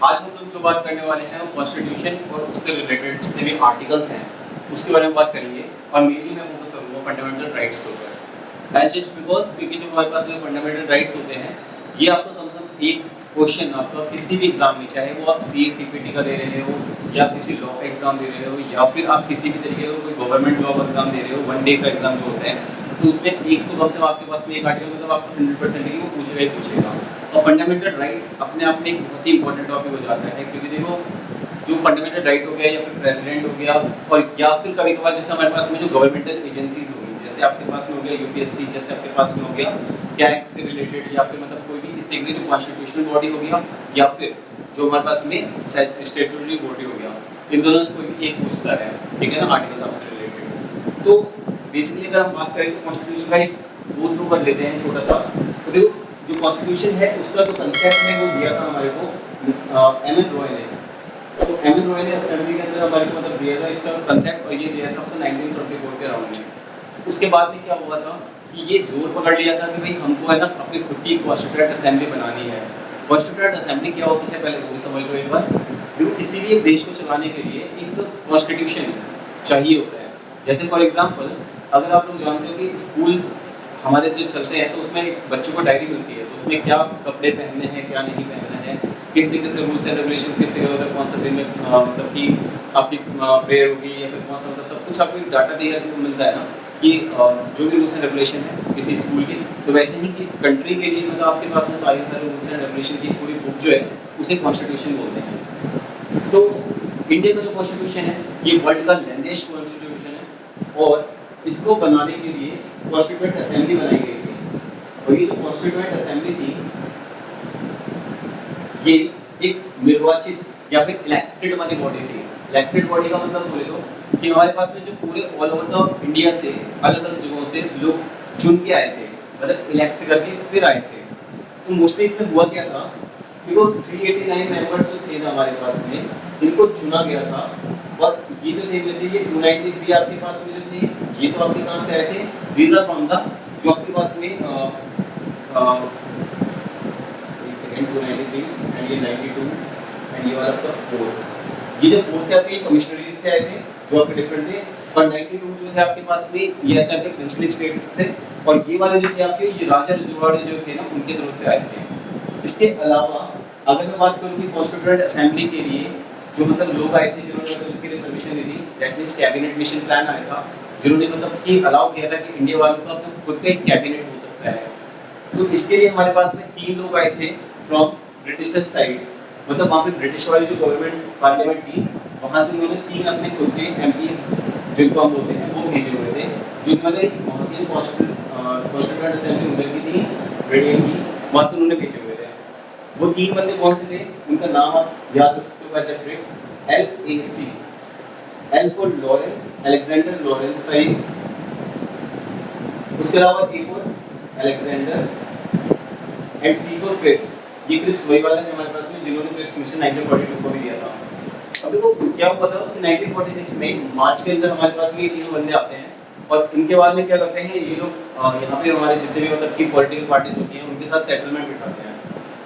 आज हम लोग जो बात करने वाले हैं वो कॉन्स्टिट्यूशन और उससे रिलेटेड जितने भी आर्टिकल्स हैं उसके बारे में बात करेंगे और मेनली मैं फोकस करूँगा फंडामेंटल राइट्स के ऊपर। एज जस्ट बिकॉज क्योंकि जो हमारे पास जो फंडामेंटल राइट्स होते हैं ये आपको कम से कम एक क्वेश्चन आपका किसी भी एग्जाम में, चाहे वो आप CA CPT का दे रहे हो या किसी लॉ का एग्जाम दे रहे हो या फिर आप किसी भी तरीके का कोई गवर्नमेंट जॉब एग्जाम दे रहे हो, 1 डे का एग्जाम जो होता है, तो उसमें एक तो कम से कम आपके पास में एक आर्टिकल मतलब आपको 100% ही वो पूछेगा ही पूछेगा। और फंडामेंटल राइट्स अपने आप में एक बहुत ही इंपॉर्टेंट टॉपिक हो जाता है, क्योंकि देखो जो फंडामेंटल राइट हो गया या फिर प्रेसिडेंट हो गया और या फिर कभी कभार जैसे हमारे पास में जो गवर्नमेंटल एजेंसीज होगी, जैसे आपके पास में हो गया UPSC, जैसे आपके पास में हो गया कैग से रिलेटेड या फिर मतलब कोई भी इस तरीके जो कॉन्स्टिट्यूशनल बॉडी हो गया या फिर जो हमारे पास में स्टैट्यूटरी बॉडी हो गया, इन दोनों से कोई भी एक पूछता है, ठीक है ना, आर्टिकल आपसे रिलेटेड। तो बेसिकली अगर हम बात करें तो कॉन्स्टिट्यूशन का एक गो थ्रू कर लेते हैं छोटा सा। तो देखो जो कॉन्स्टिट्यूशन है उसका जो कंसेप्ट है वो दिया था हमारे को M.N. रॉय ने। तो M.N. रॉय ने असेंबली के अंदर हमारे को मतलब दिया था इसका कंसेप्ट, और ये दिया था आपको 1934 के अराउंड में। उसके बाद में क्या हुआ था कि ये जोर पकड़ लिया था कि भाई हमको है ना अपनी खुद की कॉन्स्टिट्यूएंट असेंबली बनानी है। कॉन्स्टिट्यूएंट असेंबली क्या होती है पहले वो समझ लो एक बार। देखो किसी भी एक देश को चलाने के लिए एक कॉन्स्टिट्यूशन चाहिए होता है। जैसे फॉर एग्जांपल अगर आप लोग जानते हो कि स्कूल हमारे जो चलते हैं तो उसमें बच्चों को डायरी मिलती है, तो उसमें क्या कपड़े पहनने हैं क्या नहीं पहनना है, किस तरीके से रूल्स एंड रेगुलेशन, किस तरीके कौन सा दिन में मतलब कि आपकी प्रेयर होगी या फिर कौन सा मतलब सब कुछ आपको एक डाटा दिया मिलता है ना कि जो भी रूल्स एंड रेगुलेशन है किसी स्कूल की। तो वैसे ही कि कंट्री के लिए मतलब आपके पास में सारे रूल्स एंड रेगुलेशन की पूरी बुक जो है उसे कॉन्स्टिट्यूशन बोलते हैं। तो इंडिया का जो कॉन्स्टिट्यूशन है ये वर्ल्ड का लेंथेस्ट कॉन्स्टिट्यूशन है और इसको बनाने के लिए कॉन्स्टिट्यूएंट असेंबली बनाई गई थी। और ये जो कॉन्स्टिट्यूएंट असेंबली थी ये एक निर्वाचित या फिर इलेक्टेड वाली बॉडी थी। इलेक्टेड बॉडी का मतलब बोले तो कि हमारे पास में जो पूरे ऑल ओवर द इंडिया से अलग अलग जगहों से लोग चुन के आए थे, मतलब इलेक्ट करके फिर आए थे। तो मोस्टली इसमें हुआ क्या था, देखो 389 मेंबर्स जो थे ना हमारे पास में, इनको चुना गया था। और ये जो थे वैसे ये 293 आपके पास में जो थे ये तो आपके कहाँ से आए थे, दीज आर फ्रॉम द जो आपके पास में 293 एंड ये 92 एंड ये वाला आपका 4, ये जो 4 थे आपके कमिश्नरीज से आए थे जो आपके डिफरेंट थे। और 92 जो थे आपके पास में ये आते थे प्रिंसली स्टेट्स से, और ये वाले जो थे आपके ये राजा रजवाड़े जो थे ना उनके तरफ से आए थे। इसके अलावा अगर मैं बात करूँ कि कॉन्स्टिट्यूएंट असेंबली के लिए जो मतलब लोग आए थे जिन्होंने मतलब इसके लिए परमिशन दी थी, that means cabinet mission plan आया था, जिन्होंने मतलब कि अलाउ किया था कि इंडिया वालों का अपना खुद का एक कैबिनेट हो सकता है। तो इसके लिए हमारे पास में 3 लोग आए थे फ्रॉम ब्रिटिश साइड, मतलब वहाँ पे ब्रिटिश वाली जो गवर्नमेंट पार्लियामेंट थी वहाँ से उन्होंने 3 अपने खुद के MPs जिनको हम बोलते हैं वो भेजे हुए थे, जो मतलब वहाँ की कॉन्स्टिट्यूएंट असेंबली उधर की थी ब्रिटेन की, वहाँ से उन्होंने भेजे हुए थे। वो 3 बंदे कौन से थे, उनका नाम आप याद रख सकते हो by the trick, LAC, L for Lawrence, Alexander Lawrence का ये, उसके अलावा A for Alexander and C for Cripps. ये क्रिप्स वही वाला है हमारे पास में जिन्होंने क्रिप्स मिशन 1942 को भी दिया था। अब देखो क्या हुआ था कि 1946 में मार्च के अंदर हमारे पास में ये 3 बंदे आते हैं और इनके बाद में क्या करते हैं ये लोग यहाँ पे हमारे जितने भी मतलब की पॉलिटिकल पार्टीज होती हैं उनके साथ सेटलमेंट बिठाते हैं।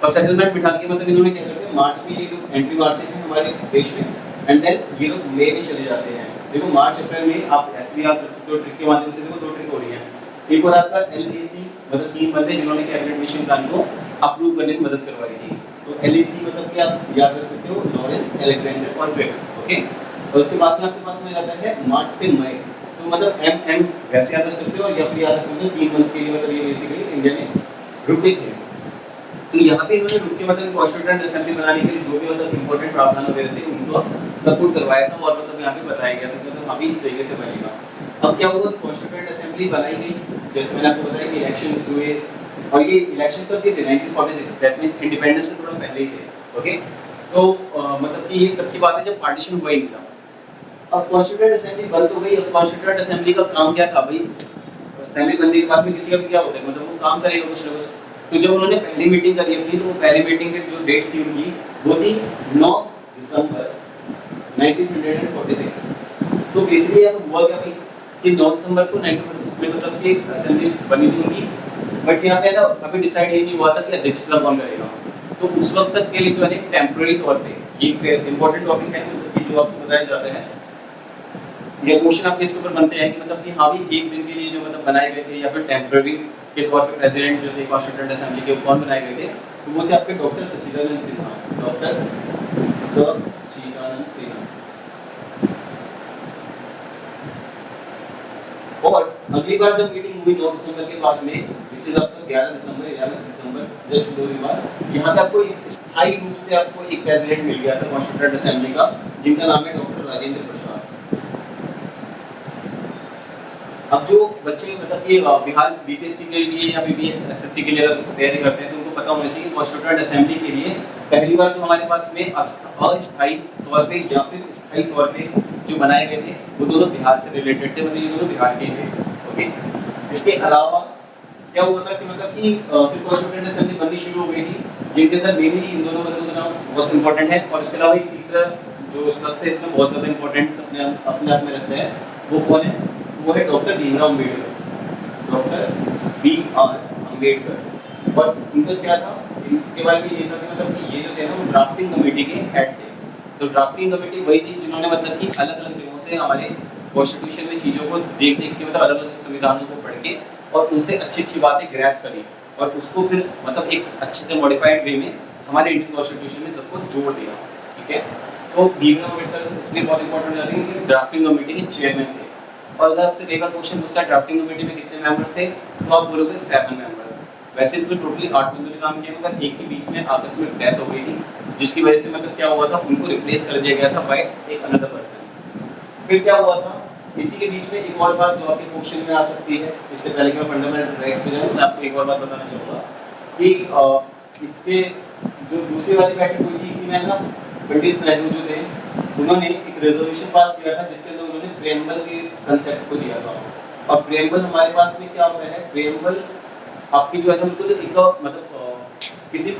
और सेटलमेंट बिठा के मतलब इन्होंने क्या करते हैं मार्च में ये लोग एंट्री मारते हैं हमारे देश में एंड देन ये लोग मई में चले जाते हैं। देखो मार्च अप्रैल में आप ऐसे भी याद कर सकते हो ट्रिक के माध्यम से। देखो 2 ट्रिक हो रही है, एक और आपका LAC मतलब 3 बंदे जिन्होंने कैबिनेट मिशन प्लान को अप्रूव करने में मदद करवाई थी। तो LAC मतलब कि आप याद कर सकते हो लॉरेंस, अलेक्जेंडर और क्रिप्स, ओके। और उसके बाद में आपके पास में जाता है मार्च से मई, तो मतलब MM वैसे याद रख सकते हो और या फिर याद रख सकते हो 3 मंथ के लिए मतलब ये बेसिकली इंडिया में रुके थे। तो यहाँ पे इन्होंने रुक के मतलब कॉन्स्टिट्यूएंट असेंबली बनाने के लिए जो भी मतलब इंपॉर्टेंट प्रावधान वगैरह थे उनको सपोर्ट करवाया था और मतलब यहाँ पे बताया गया था कि मतलब अभी इस तरीके से बनेगा। अब क्या हुआ, कॉन्स्टिट्यूएंट असेंबली बनाई गई, जैसे मैंने आपको बताया कि इलेक्शंस हुए और ये इलेक्शन कब के थे 1946, दैट मींस इंडिपेंडेंस से थोड़ा पहले ही थे, ओके। तो मतलब कि ये कब की बात है जब पार्टीशन हुआ ही नहीं था। अब कॉन्स्टिट्यूएंट असेंबली बन तो गई। अब कॉन्स्टिट्यूएंट असेंबली का काम क्या था भाई, असेंबली बनने के बाद में किसी का भी क्या होता है मतलब वो काम करेगा कुछ ना कुछ। तो जब उन्होंने पहली मीटिंग करी अपनी, तो वो पहली मीटिंग की जो डेट थी उनकी वो थी 9 दिसंबर 1946। तो बेसिकली यहाँ पे हुआ क्या भाई कि 9 दिसंबर को 1946 में मतलब कि असेंबली बनी थी उनकी, बट यहाँ पे ना अभी डिसाइड ये नहीं हुआ था कि अध्यक्षता कौन करेगा। तो उस वक्त तक के लिए जो है टेम्पररी तौर पे ये इंपॉर्टेंट टॉपिक है, मतलब कि जो आपको बताया जाता है या क्वेश्चन आपके इसके ऊपर बनते हैं कि मतलब कि हाँ भी एक दिन के लिए जो मतलब बनाए गए थे या फिर टेम्पररी के तौर पे प्रेसिडेंट जो थे कॉन्स्टिट्यूएंट असेंबली के कौन बनाए गए थे, तो वो थे आपके डॉक्टर सच्चिदानंद सिन्हा, डॉक्टर सच्चिदानंद सिन्हा। और अगली बार जब मीटिंग हुई 9 दिसंबर के बाद में, विच इज आपका 11 दिसंबर 11 दिसंबर, जस्ट 2 दिन बाद यहाँ पे आपको स्थायी रूप से आपको एक प्रेसिडेंट मिल गया था कॉन्स्टिट्यूएंट असेंबली का, जिनका नाम है डॉक्टर राजेंद्र प्रसाद। अब जो बच्चे मतलब कि बिहार बीपीएससी के लिए या बीपीएससी के लिए तैयारी करते हैं तो उनको पता होना चाहिए कॉन्स्टिट्यूएंट असेंबली के लिए पहली बार जो हमारे पास में अस्थायी तौर पे या फिर स्थायी तौर पे जो बनाए गए थे वो दोनों बिहार से रिलेटेड थे, मतलब ये दोनों बिहार के थे। ओके, इसके अलावा क्या हुआ था कि मतलब कि फिर कॉन्स्टिट्यूएंट असेंबली बननी शुरू हो गई थी, जिनके अंदर मेनली इन दोनों बंदों का नाम बहुत इंपॉर्टेंट है। और इसके अलावा एक तीसरा जो शख्स है इसमें बहुत ज़्यादा इंपॉर्टेंट अपने आप में रखते हैं, वो कौन है? वो है doctor Bhimrao Ambedkar, doctor B.R. Ambedkar. और इनका क्या था, इनके बारे में ये था कि मतलब कि ये जो थे ना वो ड्राफ्टिंग कमेटी के हेड थे। तो ड्राफ्टिंग कमेटी वही थी जिन्होंने मतलब कि अलग अलग जगहों से हमारे कॉन्स्टिट्यूशन में चीज़ों को देख देख के मतलब अलग अलग संविधानों को पढ़ के और उनसे अच्छी अच्छी बातें ग्रैब करी और उसको फिर मतलब एक अच्छे से मॉडिफाइड वे में हमारे इंडियन कॉन्स्टिट्यूशन में सबको जोड़ दिया। ठीक है, तो भीमराव अम्बेडकर इसलिए बहुत इंपॉर्टेंट जाते हैं कि ड्राफ्टिंग कमेटी के चेयरमैन थे। और अगर आपसे देखा क्वेश्चन पूछता है ड्राफ्टिंग कमेटी में कितने मेंबर्स थे, तो आप बोलोगे 7 मेंबर्स। वैसे इसमें टोटली 8 बंदों ने काम किया, मगर एक के बीच में आपस में डेथ हो गई थी, जिसकी वजह से मतलब क्या हुआ था, उनको रिप्लेस कर दिया गया था बाय एक अनदर पर्सन। फिर क्या हुआ था, इसी के बीच में एक और बात जो आपके क्वेश्चन में आ सकती है, इससे पहले कि मैं फंडामेंटल राइट्स पे जाऊँ, मैं आपको एक और बात बताना चाहूँगा कि इसके जो दूसरी वाली बैठक हुई थी, इसी में ना पंडित नेहरू जो थे उन्होंने एक रेजोल्यूशन पास किया था जिसके अंदर उन्होंने प्रेम्बल के कंसेप्ट को दिया था। और प्रेम्बल हमारे पास में क्या होता है, प्रेम्बल आपकी जो है ना बिल्कुल एक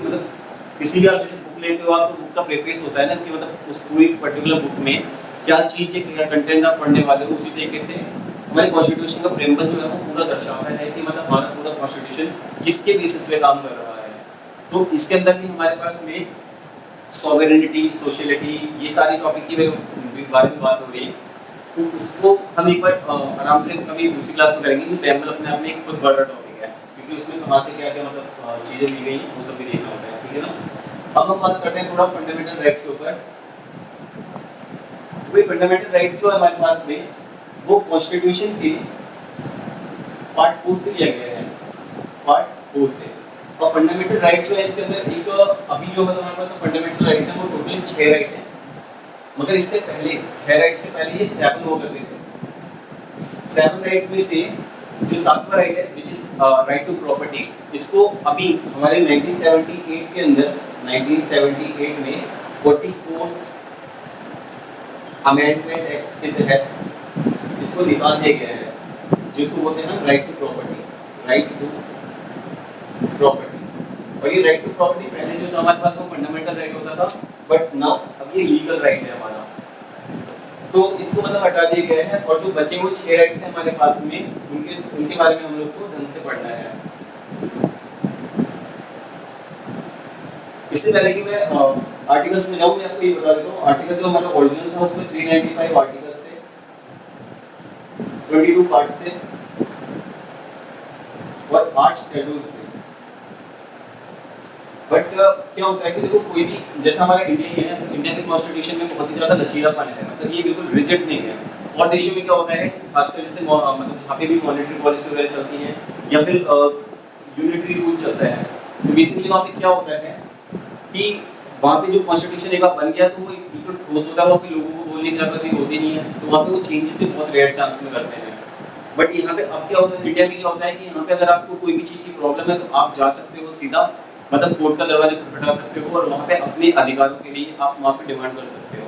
मतलब किसी भी आप जैसे बुक लेते हो आप, तो बुक का प्रेफेस होता है ना कि मतलब उस पूरी पर्टिकुलर बुक में क्या चीज़ है, क्या कंटेंट आप पढ़ने वाले हो, उसी तरीके से हमारे कॉन्स्टिट्यूशन का प्रेम्बल जो है वो पूरा दर्शाता है कि मतलब हमारा पूरा कॉन्स्टिट्यूशन किसके बेसिस पे काम कर रहा है। तो इसके अंदर भी हमारे पास में सॉवरेनिटी, सोशलिटी, ये सारी टॉपिक के बारे में बात हो रही है। तो उसको हम एक बार आराम से कभी दूसरी क्लास में करेंगे कि प्रेम्बल अपने आप में एक खुद बड़ा टॉपिक है, क्योंकि उसमें कहाँ से क्या क्या मतलब चीज़ें ली गई वो सब भी देखना होता है। ठीक है ना। अब हम बात करते हैं थोड़ा फंडामेंटल राइट्स के ऊपर। वही फंडामेंटल राइट्स जो हमारे पास में वो कॉन्स्टिट्यूशन के पार्ट 4 से लिया गया है, पार्ट 4 से। और फंडामेंटल राइट्स जो है इसके अंदर एक अभी जो मतलब हमारे पास फंडामेंटल राइट्स हैं वो टोटली 6 राइट हैं, मगर इससे पहले 6 राइट से पहले ये 7 हुआ करते थे। 7 राइट्स में से जो 7वां राइट है which is right to property, इसको अभी हमारे 1978 के अंदर 1978 में 44th अमेंडमेंट एक्ट के तहत इसको निकाल दिया गया है, जिसको बोलते हैं ना right to property, right to property. और ये राइट टू प्रॉपर्टी पहले जो था हमारे पास वो फंडामेंटल राइट होता था, बट नाउ अब ये लीगल राइट है हमारा, तो इसको मतलब हटा दिया गया है। और जो बचे हुए 6 राइट्स हैं हमारे पास में उनके बारे में हम लोग को ढंग से पढ़ना है। इससे पहले कि मैं आर्टिकल्स में जाऊँ, मैं आपको ये बता देता हूँ आर्टिकल जो हमारा ओरिजिनल था उसमें 395 आर्टिकल्स थे, 22 पार्ट्स थे और 8 शेड्यूल्स थे। बट क्या होता है कि देखो कोई भी जैसा हमारा इंडिया ही है, इंडिया के कॉन्स्टिट्यूशन में बहुत ही ज़्यादा लचीलापन है, मतलब ये बिल्कुल रिजिड नहीं है। और देशों में क्या होता है खासकर जैसे मतलब जहाँ पे भी मॉनेटरी पॉलिसी वगैरह चलती है या फिर यूनिटरी रूल चलता है, तो बेसिकली वहाँ पे क्या होता है कि वहाँ पे जो कॉन्स्टिट्यूशन एक बार बन गया तो वो बिल्कुल ठोस होता है, वहाँ पे लोगों को बोलने की आज़ादी होती नहीं है, तो वहाँ पे वो चेंजेस से बहुत रेयर चांस में करते हैं। बट यहाँ पे अब क्या होता है, इंडिया में क्या होता है कि यहाँ पे अगर आपको कोई भी चीज़ की प्रॉब्लम है तो आप जा सकते हो सीधा, मतलब कोर्ट का दरवाजा खटखटा सकते हो और वहाँ पे अपने अधिकारों के लिए आप वहाँ पे डिमांड कर सकते हो।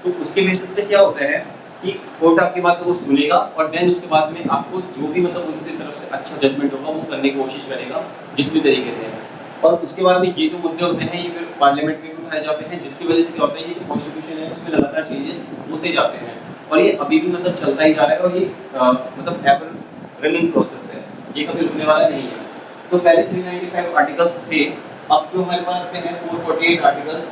तो उसके बेसिस पे क्या होता है कि कोर्ट आपकी बात को सुनेगा और देन उसके बाद में आपको जो भी मतलब उनकी तरफ से अच्छा जजमेंट होगा वो करने की कोशिश करेगा जिस भी तरीके से। और उसके बाद में ये जो मुद्दे होते हैं ये फिर पार्लियामेंट में भी उठाए जाते हैं, जिसकी वजह से क्या होता है ये जो कॉन्स्टिट्यूशन है उसमें लगातार चेंजेस होते जाते हैं और ये अभी भी मतलब चलता ही जा रहा है और ये मतलब एवर रनिंग प्रोसेस है, ये कभी रुकने वाला नहीं है। तो पहले 395 आर्टिकल्स थे अब जो हमारे पास में है 448 आर्टिकल्स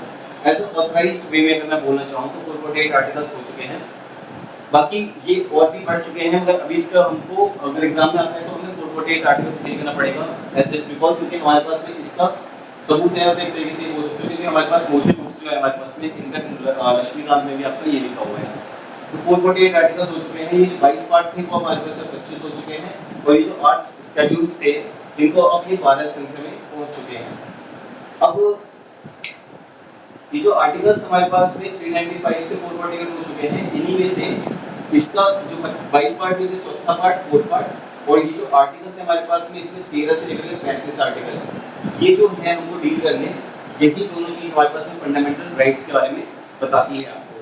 एज ऑथराइज्ड वे में अगर मैं बोलना चाहूँ तो 448 आर्टिकल्स हो चुके हैं। बाकी ये और भी बढ़ चुके हैं, मगर अभी इसका हमको अगर एग्जाम में आता है तो हमें 448 आर्टिकल्स फिल करना पड़ेगा एज जस्ट बिकॉज, क्योंकि हमारे पास में इसका सबूत है। एक तरीके से बोल सकते हो क्योंकि हमारे पास मोस्टली बुक्स जो है हमारे पास में इनका लक्ष्मीकांत में भी आपका ये लिखा हुआ है। तो 448 आर्टिकल्स हो चुके हैं। ये जो 22 पार्ट थे वो हमारे पास 25 हो चुके हैं, और ये जो 8 स्केड्यूल्स थे इनको अब ये 12 संख्या में पहुंच चुके हैं। अब ये जो आर्टिकल्स हमारे पास में 395 से 448 हो चुके हैं, इन्हीं में से इसका जो 22 पार्ट में से चौथा पार्ट, फोर्थ पार्ट, और ये जो आर्टिकल्स है हमारे पास में इसमें 13 से लेकर 35 आर्टिकल, ये जो है हमको डील करने, यही दोनों चीज हमारे पास में फंडामेंटल राइट्स के बारे में बताती है आपको।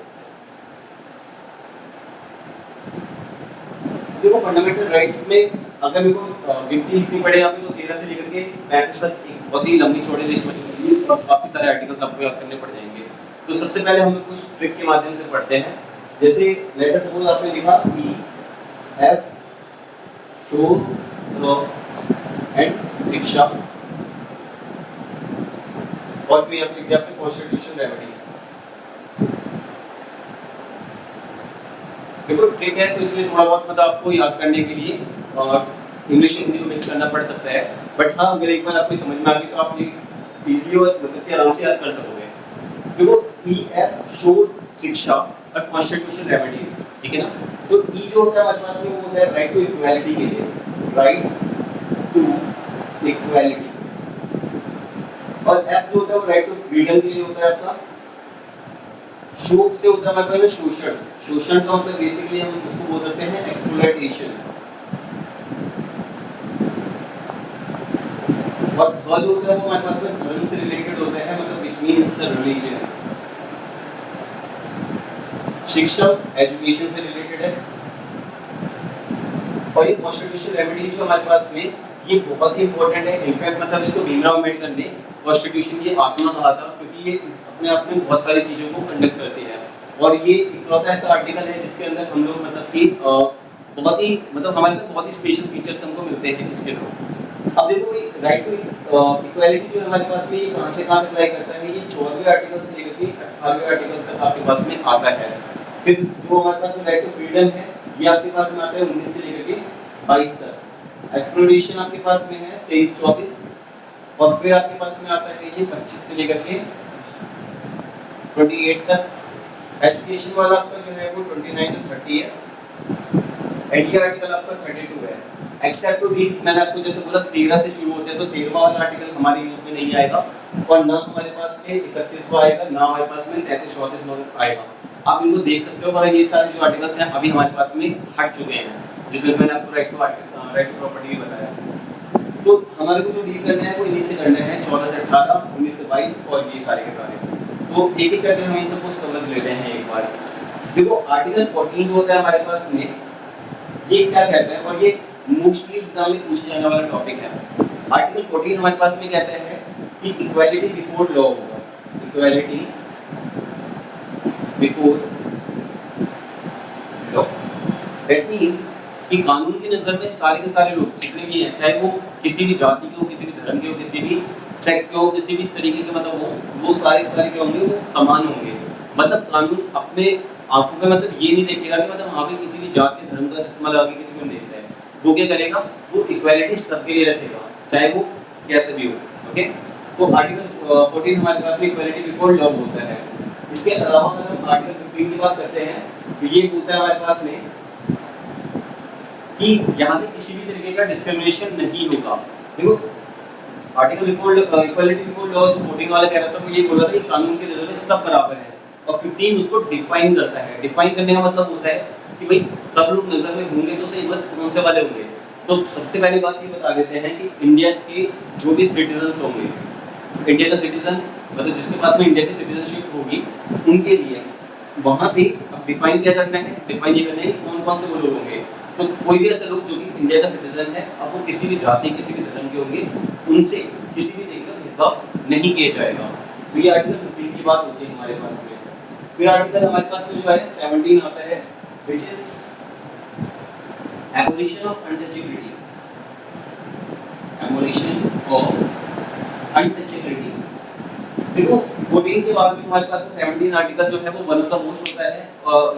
देखो फंडामेंटल राइट्स में अगर मेरे को गिनती लिखनी पड़े आपको तो 13 से लेकर के 35 तक एक बहुत ही लंबी चौड़ी लिस्ट बनी है, और काफी सारे आर्टिकल्स आपको याद करने पड़ जाएंगे। तो सबसे पहले हम लोग कुछ ट्रिक के माध्यम से पढ़ते हैं। जैसे लेट अस सपोज आपने लिखा E F show draw and शिक्षा, और फिर आप लिख दिया आपने कॉन्स्टिट्यूशन रेमेडी। देखो ट्रिक है तो इसलिए थोड़ा बहुत मतलब आपको याद करने के लिए और इंग्लिश हिंदी को मिक्स करना पड़ सकता है, बट हाँ अगर एक बार आपको समझ में आ गई तो आप ये इजीली और मतलब कि आराम से याद कर सकोगे। देखो ई एफ शोध शिक्षा और कॉन्स्टिट्यूशन रेमेडीज, ठीक है ना। तो ई जो होता है हमारे पास में वो होता है राइट टू इक्वालिटी के लिए, राइट टू इक्वालिटी, और एफ जो होता है वो राइट टू फ्रीडम के लिए होता है आपका। शोध से होता है हमारे पास शोषण, शोषण का मतलब बेसिकली हम उसको बोल सकते हैं एक्सप्लॉयटेशन, और ध जो होता है वो हमारे पास में धर्म से रिलेटेड होता है, मतलब व्हिच मींस द रिलीजन। शिक्षा एजुकेशन से रिलेटेड है, और ये कॉन्स्टिट्यूशन रेमेडी जो हमारे पास में ये बहुत ही इंपॉर्टेंट है। इनफैक्ट मतलब इसको भीमराव अम्बेडकर ने कॉन्स्टिट्यूशन की आत्मा कहा था, क्योंकि ये अपने आप में बहुत सारी चीजों को कंडक्ट करती है, और ये इकलौता ऐसा आर्टिकल है जिसके अंदर हम लोग मतलब कि बहुत ही मतलब हमारे पास बहुत ही स्पेशल फीचर्स हमको मिलते हैं इसके थ्रू। अब देखो ये राइट टू इक्वालिटी जो हमारे पास में ये कहां से कहां अप्लाई करता है, ये 14वें आर्टिकल से लेकर के 18वें आर्टिकल तक आपके पास में आता है। फिर जो हमारे पास में राइट टू फ्रीडम है ये आपके पास में आता है 19 से लेकर के 22 तक। एक्सप्लोरेशन आपके पास में है 23-24, और फिर आपके पास में आता है ये 25 से लेकर के 28 तक। एजुकेशन वाला आपका जो है वो 29 और 30 है, एंड ये आर्टिकल आपका 32 है। एक्सेप्ट टू दीस मैंने आपको जैसे बोला 13 से शुरू होते हैं, तो 13वां वाला आर्टिकल हमारे यूज में नहीं आएगा, और ना हमारे पास में 31वां आएगा, ना हमारे पास में 33-34 आएगा। आप इनको देख सकते हो, मगर ये सारे जो आर्टिकल्स हैं अभी हमारे पास में हट चुके हैं, जिसमें मैंने आपको राइट टू प्रॉपर्टी भी बताया। तो हमारे को जो डील करना है वो इन्हीं से करना है, 14 से 18, 19 से 22 और ये सारे के सारे। तो एक एक करके हम इन सबको समझ लेते हैं एक बार। देखो आर्टिकल 14 जो होता है हमारे पास में ये क्या कहता है, और ये मोस्टली एग्जाम में पूछे जाने वाला टॉपिक है। आर्टिकल 14 हमारे पास में कहता है कि इक्वालिटी बिफोर लॉ होगा, equality before law. That means कि कानून की नजर में सारे के सारे लोग जितने भी हैं, चाहे वो किसी भी जाति के हो, किसी भी धर्म के हो, किसी भी सेक्स के हो, किसी भी तरीके के मतलब हो, वो सारे क्या होंगे, वो समान होंगे। मतलब कानून अपने आंखों पे मतलब ये नहीं देखेगा कि मतलब हाँ किसी भी जात के धर्म का चश्मा लगा के किसी को नहीं देखता है। वो क्या करेगा, वो इक्वालिटी सबके लिए रखेगा, चाहे वो कैसे भी हो। ओके, तो आर्टिकल 14 हमारे पास में इक्वालिटी बिफोर लॉ होता है। इसके अलावा अगर हम आर्टिकल 15 की बात करते हैं तो ये बोलता है हमारे पास में कि यहाँ पे किसी भी तरीके का डिस्क्रिमिनेशन नहीं होगा। देखो article before equality before law जो 14 वाला कह रहा था वो ये बोल रहा था कि कानून के नजर में सब बराबर है, और 15 उसको डिफाइन करता है। डिफाइन करने का मतलब होता है कि भाई सब लोग नजर में होंगे तो सही, बस कौन से वाले होंगे। तो सबसे पहली बात ये बता देते हैं कि इंडिया के जो भी सिटीजन होंगे, इंडिया का सिटीजन मतलब जिसके पास में इंडिया की सिटीजनशिप होगी, उनके लिए वहाँ पे डिफाइन किया जाना है। डिफाइन ये करना है कौन कौन से वो लोग होंगे। तो कोई भी ऐसे लोग जो कि इंडिया का सिटीजन है, अब वो किसी भी जाति किसी भी धर्म के होंगे, उनसे किसी भी तरीके का भेदभाव नहीं किया जाएगा। तो ये आर्टिकल 15 की बात होती है हमारे पास में। फिर आर्टिकल हमारे पास में जो है 17 आता है, which is abolition of untouchability. Abolition of untouchability. देखो 14 के बाद में हमारे पास 17 आर्टिकल जो है वो वन ऑफ द मोस्ट होता है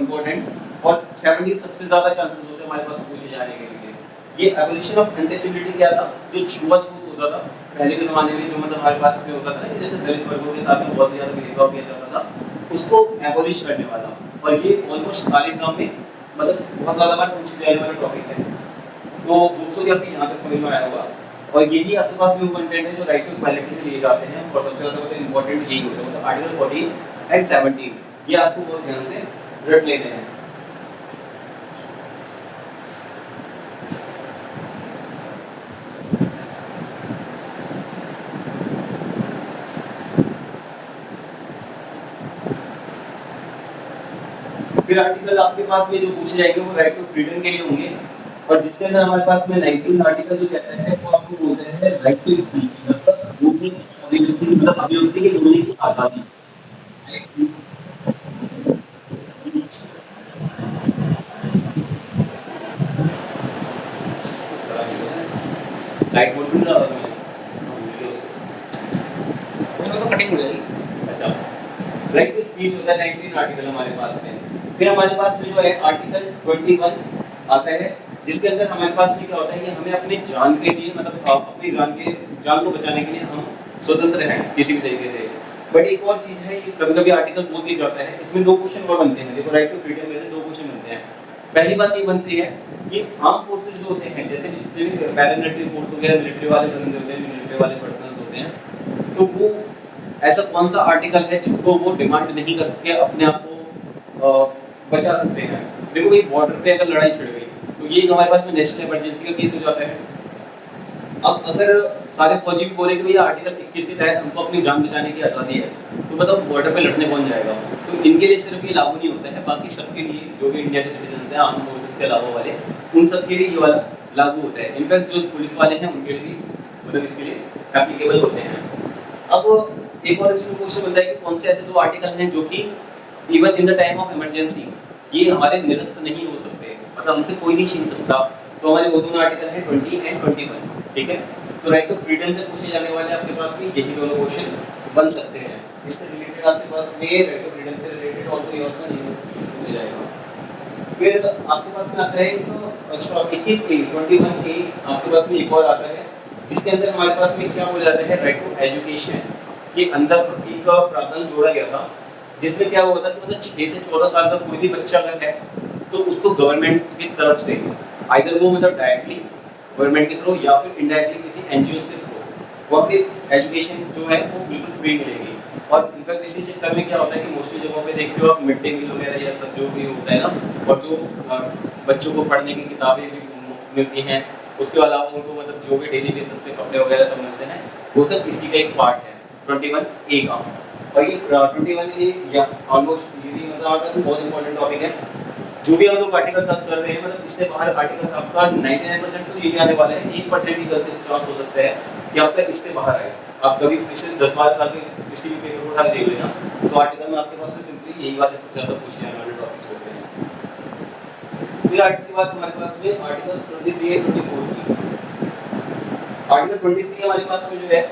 इंपॉर्टेंट, और 17 सबसे ज्यादा चांसेस होते हैं हमारे पास पूछे जाने के लिए। ये एबोलिशन ऑफ अनटचेबिलिटी क्या था, जो छुआछूत होता था पहले के जमाने में, जो मतलब हमारे पास में होता था ना, जैसे दलित वर्गों के साथ में बहुत ही ज्यादा भेदभाव किया जाता था, उसको एबोलिश करने वाला। और ये ऑलमोस्ट सारे एग्जाम में मतलब बहुत ज्यादा बार पूछे जाने वाला टॉपिक है, तो बुक्स भी आपके यहाँ तक समझ में आया होगा। और यही आपके पास भी कंटेंट है जो राइट टू इक्वालिटी से लिए जाते हैं, और सबसे ज्यादा मतलब इंपॉर्टेंट यही होता है, मतलब आर्टिकल 14 एंड 17 ये आपको बहुत ध्यान से रट लेने हैं। फिर आर्टिकल आपके पास में जो पूछे जाएंगे वो राइट टू फ्रीडम के लिए होंगे, और जिसके अंदर हमारे पास में 19 आर्टिकल जो कहता है वो आपको बोलते हैं राइट टू स्पीच, मतलब बोलने की अभिव्यक्ति, मतलब अभिव्यक्ति के बोलने की आजादी। लाइट बोल भी रहा था मैं तो कटिंग हो जाएगी। अच्छा, राइट टू स्पीच होता है 19 आर्टिकल हमारे पास में। फिर हमारे पास जो है आर्टिकल 21 आता है, जिसके अंदर हमारे पास में क्या होता है कि हमें अपनी जान के लिए, मतलब अपनी जान को बचाने के लिए हम स्वतंत्र हैं किसी भी तरीके से। बट एक और चीज है, ये कभी-कभी आर्टिकल बोल दिया जाता है, इसमें दो क्वेश्चन और बनते हैं। देखो राइट टू फ्रीडम में से दो क्वेश्चन बनते हैं। पहली बात ये बनती है कि आर्म फोर्सेस जो होते हैं, जैसे जितने भी पैरामिलिट्री फोर्स वगैरह मिलिट्री वाले बंदे होते हैं, मिलिट्री वाले पर्सनल्स होते हैं, तो वो ऐसा कौन सा आर्टिकल है जिसको वो डिमांड नहीं कर सके, अपने आप को बचा सकते हैं। देखो भाई बॉर्डर पे अगर लड़ाई छिड़ गई तो ये हमारे पास में नेशनल इमरजेंसी का केस हो जाता है। अब अगर सारे फौजी भी बोले कि भैया आर्टिकल 21 के तहत हमको अपनी जान बचाने की आज़ादी है, तो बताओ बॉर्डर पे लड़ने कौन जाएगा। तो इनके लिए सिर्फ ये लागू नहीं होता है, बाकी सबके लिए जो भी इंडिया के सिटीजन हैं, आर्म फोर्सेस के अलावा वाले, उन सब के लिए ये वाला लागू होता है। इनफैक्ट जो पुलिस वाले हैं उनके लिए मतलब इसके लिए एप्लीकेबल होते हैं। अब एक और इसमें क्वेश्चन बनता है कि कौन से ऐसे दो आर्टिकल हैं जो कि even in the time of emergency ये हमारे निरस्त नहीं हो सकते, मतलब हमसे कोई नहीं छीन सकता। तो हमारे वो दोनों आर्टिकल हैं 20 एंड 21, ठीक है। तो राइट टू फ्रीडम से पूछे जाने वाले आपके पास में यही दोनों क्वेश्चन बन सकते हैं। इससे रिलेटेड आपके पास में राइट टू फ्रीडम से रिलेटेड और कोई ऑप्शन नहीं पूछे जाएगा। फिर आपके पास में आता है तो अच्छा 21 ए 21 ए आपके पास में एक और आता है, जिसके अंदर हमारे पास में क्या बोला जाता है, राइट टू एजुकेशन के अंदर एक प्रावधान जोड़ा गया था, जिसमें क्या होता है कि मतलब 6 से 14 साल का कोई भी बच्चा अगर है तो उसको गवर्नमेंट की तरफ से आइदर वो मतलब डायरेक्टली गवर्नमेंट के थ्रू या फिर इनडायरेक्टली किसी एनजीओ के थ्रू वहाँ पे एजुकेशन जो है वो बिल्कुल फ्री मिलेगी। और इनफैक्ट इसी चक्कर में क्या होता है कि मोस्टली जगहों पे देखते हो आप मिड डे मील वगैरह या सब जो भी होता है ना, और जो बच्चों को पढ़ने की किताबें भी मुफ्त मिलती हैं, उसके अलावा उनको मतलब जो भी डेली बेसिस पे कपड़े वगैरह सब मिलते हैं, वो सब इसी का एक पार्ट है 21 ए का। और ये 21 ए या ऑलमोस्ट ये भी मतलब हमारे पास बहुत इंपॉर्टेंट टॉपिक है। जो भी हम लोग आर्टिकल सर्च कर रहे हैं, मतलब इससे बाहर आर्टिकल्स आपका 99% तो यही आने वाला है, 1% ही गलती से चांस हो सकता है कि आपका इससे बाहर आए। आप कभी पिछले 10-12 साल के किसी भी पेपर उठा के देख लेना, तो आर्टिकल में आपके पास में सिंपली यही वाले सबसे ज़्यादा पूछने आने वाले टॉपिक्स होते हैं। फिर आर्टिकल के बाद हमारे पास में आर्टिकल्स 23 और 24 की। आर्टिकल 23 हमारे पास में जो है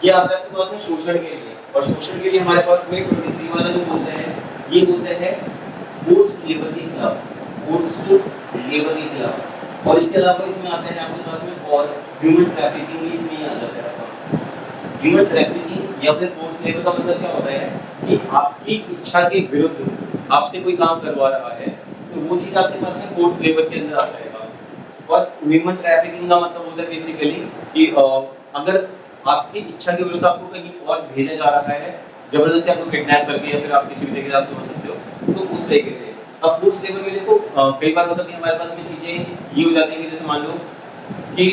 ये आता है आपके पास में शोषण के लिए, और शोषण के लिए हमारे पास में 23 वाला जो बोलते हैं, ये बोलते हैं फोर्स लेबर के खिलाफ, फोर्स लेबर के खिलाफ। और इसके अलावा इसमें आते हैं आपके पास में और ह्यूमन ट्रैफिकिंग इसमें ही आ जाता है आपका। ह्यूमन ट्रैफिकिंग या फिर फोर्स लेबर का मतलब क्या होता है कि आपकी इच्छा के विरुद्ध आपसे कोई काम करवा रहा है, तो वो चीज़ आपके पास में फोर्स लेबर के अंदर आ जाएगा। और ह्यूमन ट्रैफिकिंग का मतलब होता है बेसिकली कि अगर आपकी इच्छा के विरुद्ध आपको कहीं और भेजा जा रहा है, जबरदस्ती आपको किडनैप करके या फिर आप किसी भी तरीके से आप समझ सकते हो, तो उस तरीके से। अब फोर्स लेबर में देखो कई बार मतलब कि हमारे पास में चीज़ें ये हो जाती हैं कि जैसे मान लो कि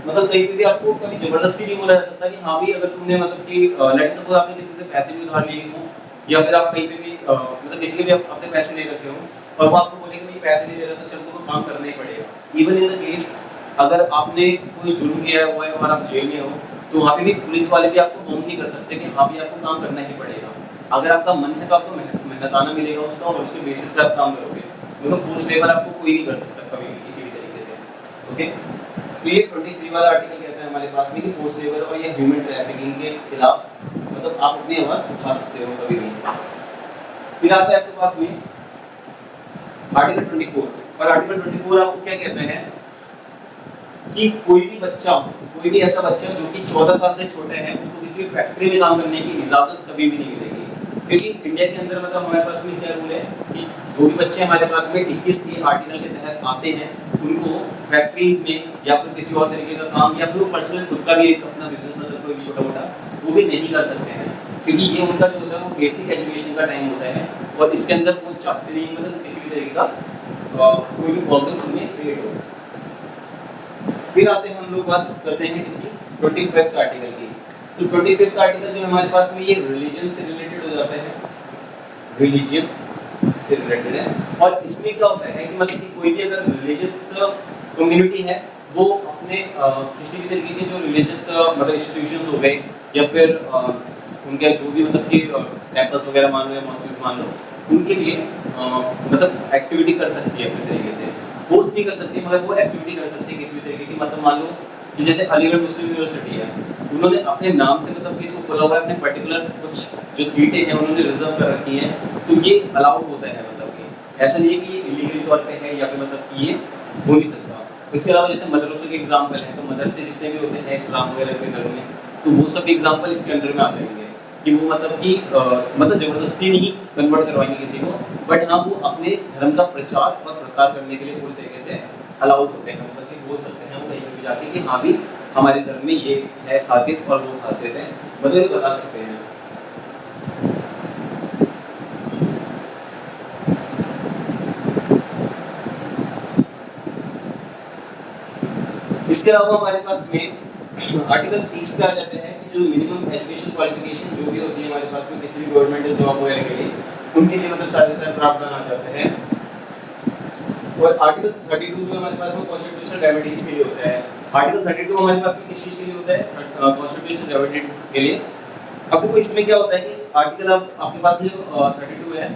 मतलब कहीं पे भी आपको कभी जबरदस्ती नहीं बोला जा सकता कि हाँ भाई अगर तुमने मतलब कि लेट्स सपोज आपने किसी से पैसे भी उधार लिए हो, या फिर आप कहीं पे भी मतलब किसी के भी अपने पैसे ले रखे हो और वो आपको बोले कि भाई पैसे नहीं दे रहा तो चलो तुमको काम करना ही पड़ेगा। इवन इन द केस अगर आपने कोई जुर्म किया हुआ है और आप जेल में हो, तो वहाँ पे भी पुलिस वाले भी आपको बाउंड नहीं कर सकते कि हाँ भी आपको काम करना ही पड़ेगा। अगर आपका मन है तो आपको मेहनताना मिलेगा उसका, और उसके बेसिस पे आप काम करोगे। मतलब फोर्स लेबर आपको कोई नहीं कर सकता कभी भी किसी भी तरीके से। ओके, तो ये 23 वाला आर्टिकल कहता है हमारे पास में कि फोर्स लेबर और या ह्यूमन ट्रैफिकिंग के खिलाफ मतलब आप अपनी आवाज़ उठा सकते हो कभी भी। फिर आता है आपके पास में आर्टिकल 24, और आर्टिकल 24 आपको क्या कहता है कि कोई भी बच्चा, कोई भी ऐसा बच्चा जो कि 14 साल से छोटा है, उसको किसी फैक्ट्री में काम करने की इजाज़त कभी भी नहीं मिलेगी। क्योंकि इंडिया के अंदर मतलब हमारे पास में क्या रूल है कि जो भी बच्चे हमारे पास में 21 के आर्टिकल के तहत आते हैं उनको फैक्ट्रीज में या फिर किसी और तरीके का काम या फिर वो पर्सनल खुद का भी एक अपना बिजनेस मतलब कोई भी छोटा मोटा वो भी नहीं कर सकते हैं, क्योंकि ये उनका जो होता है वो बेसिक एजुकेशन का टाइम होता है और इसके अंदर वो चाहते नहीं मतलब किसी भी तरीके का कोई भी प्रॉब्लम उनमें क्रिएट हो। फिर आते हैं हम लोग बात करते हैं इसकी 25th आर्टिकल की। तो 25th आर्टिकल जो हमारे पास में ये रिलीजन से रिलेटेड हो जाता है, रिलीजन से रिलेटेड है। और इसमें क्या होता है कि मतलब कि कोई भी अगर रिलीजियस कम्युनिटी है वो अपने किसी भी तरीके के जो रिलीजियस मतलब इंस्टीट्यूशंस हो गए या फिर उनके जो भी मतलब कि टेम्पल्स वगैरह मान लो या मॉस्किस मान लो, उनके लिए मतलब एक्टिविटी कर सकती है अपने तरीके से, फोर्स नहीं कर सकती मगर वो एक्टिविटी कर सकती है किसी भी तरीके की। मतलब मान लो कि जैसे अलीगढ़ मुस्लिम यूनिवर्सिटी है, उन्होंने अपने नाम से मतलब कि इसको खोला हुआ है, अपने पर्टिकुलर कुछ जो सीटें हैं उन्होंने रिजर्व कर रखी हैं, तो ये अलाउड होता है। मतलब कि ऐसा नहीं है कि ये इलीगली तौर पे है या फिर मतलब कि ये हो नहीं सकता। इसके अलावा जैसे मदरसों के एग्जाम्पल हैं, तो मदरसे जितने भी होते हैं इस्लाम वगैरह के घर में, तो वो सब एग्जाम्पल इसके अंडर में आ जाएंगे कि वो मतलब कि मतलब ज़बरदस्ती नहीं कन्वर्ट करवाएंगे किसी को, बट हाँ वो अपने धर्म का प्रचार और प्रसार करने के लिए पूरी तरीके से अलाउड होते हैं। मतलब कि बोल सकते हैं वो कहीं पर भी जाके कि हाँ भी हमारे धर्म में ये है खासियत और वो खासियत है, मतलब बता सकते हैं। इसके अलावा हमारे पास में आर्टिकल 30 पे आ जाते हैं कि जो मिनिमम एजुकेशन क्वालिफिकेशन जो भी होती है हमारे पास में किसी भी गवर्नमेंट जॉब वगैरह के लिए, उनके लिए मतलब सारे प्रावधान आ जाते हैं। और आर्टिकल 32 जो हमारे पास में कॉन्स्टिट्यूशनल रेमेडीज के लिए होता है। आर्टिकल 32 हमारे पास में किस चीज़ के लिए होता है? कॉन्स्टिट्यूशनल रेमेडीज के लिए। अब देखो इसमें क्या होता है कि आर्टिकल अब आपके पास में जो 32 है,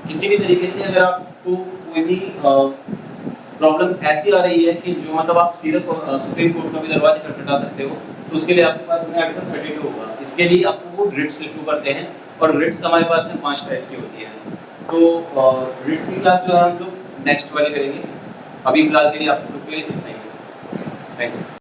किसी भी तरीके से अगर आपको कोई भी प्रॉब्लम ऐसी आ रही है कि जो मतलब आप सीधे सुप्रीम कोर्ट में भी दरवाजे खटखटा सकते हो, तो उसके लिए आपके पास में आर्टिकल 32 होगा। इसके लिए आपको वो रिट्स इशू करते हैं और रिट्स हमारे पास में 5 टाइप की होती हैं। तो रिट्स की क्लास जो है हम लोग नेक्स्ट वाले करेंगे। अभी फिलहाल के लिए आप लोग के लिए इतना ही है। Thank you.